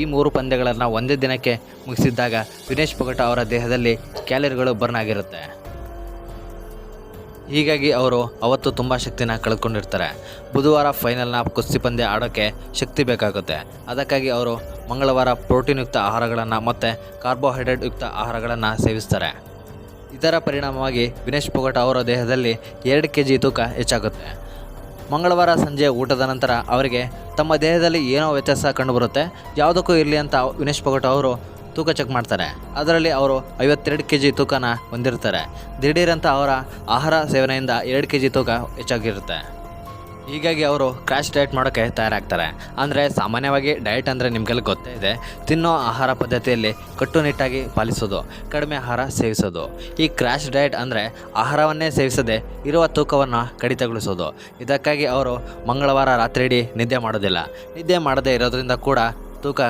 ಈ 3 ಪಂದ್ಯಗಳನ್ನು ಒಂದೇ ದಿನಕ್ಕೆ ಮುಗಿಸಿದ್ದಾಗ ವಿನೇಶ್ ಪೊಗಟ ಅವರ ದೇಹದಲ್ಲಿ ಕ್ಯಾಲರಿಗಳು ಬರ್ನ್ ಆಗಿರುತ್ತೆ. ಹೀಗಾಗಿ ಅವರು ಅವತ್ತು ತುಂಬ ಶಕ್ತಿನ ಕಳೆದುಕೊಂಡಿರ್ತಾರೆ. ಬುಧವಾರ ಫೈನಲ್ನ ಕುಸ್ತಿ ಪಂದ್ಯ ಆಡೋಕ್ಕೆ ಶಕ್ತಿ ಬೇಕಾಗುತ್ತೆ. ಅದಕ್ಕಾಗಿ ಅವರು ಮಂಗಳವಾರ ಪ್ರೋಟೀನ್ ಯುಕ್ತ ಆಹಾರಗಳನ್ನು ಮತ್ತು ಕಾರ್ಬೋಹೈಡ್ರೇಟ್ ಯುಕ್ತ ಆಹಾರಗಳನ್ನು ಸೇವಿಸ್ತಾರೆ. ಇದರ ಪರಿಣಾಮವಾಗಿ ವಿನೇಶ್ ಪೊಗಟ ಅವರ ದೇಹದಲ್ಲಿ 2 kg ತೂಕ ಹೆಚ್ಚಾಗುತ್ತೆ. ಮಂಗಳವಾರ ಸಂಜೆ ಊಟದ ನಂತರ ಅವರಿಗೆ ತಮ್ಮ ದೇಹದಲ್ಲಿ ಏನೋ ವ್ಯತ್ಯಾಸ ಕಂಡುಬರುತ್ತೆ. ಯಾವುದಕ್ಕೂ ಇರಲಿ ಅಂತ ವಿನೇಶ್ ಪೊಗಟ ಅವರು ತೂಕ ಚೆಕ್ ಮಾಡ್ತಾರೆ. ಅದರಲ್ಲಿ ಅವರು 52 kg ತೂಕನ ಹೊಂದಿರ್ತಾರೆ. ದಿಢೀರಂತ ಅವರ ಆಹಾರ ಸೇವನೆಯಿಂದ 2 kg ತೂಕ ಹೆಚ್ಚಾಗಿರುತ್ತೆ. ಹೀಗಾಗಿ ಅವರು ಕ್ರ್ಯಾಶ್ ಡಯಟ್ ಮಾಡೋಕ್ಕೆ ತಯಾರಾಗ್ತಾರೆ. ಅಂದರೆ ಸಾಮಾನ್ಯವಾಗಿ ಡಯಟ್ ಅಂದರೆ ನಿಮಗೆಲ್ಲ ಗೊತ್ತೇ ಇದೆ, ತಿನ್ನೋ ಆಹಾರ ಪದ್ಧತಿಯಲ್ಲಿ ಕಟ್ಟುನಿಟ್ಟಾಗಿ ಪಾಲಿಸೋದು, ಕಡಿಮೆ ಆಹಾರ ಸೇವಿಸೋದು. ಈ ಕ್ರ್ಯಾಶ್ ಡಯಟ್ ಅಂದರೆ ಆಹಾರವನ್ನೇ ಸೇವಿಸದೆ ಇರುವ ತೂಕವನ್ನು ಕಡಿತಗೊಳಿಸೋದು. ಇದಕ್ಕಾಗಿ ಅವರು ಮಂಗಳವಾರ ರಾತ್ರಿ ಇಡೀ ನಿದ್ದೆ ಮಾಡೋದಿಲ್ಲ. ನಿದ್ದೆ ಮಾಡದೇ ಇರೋದ್ರಿಂದ ಕೂಡ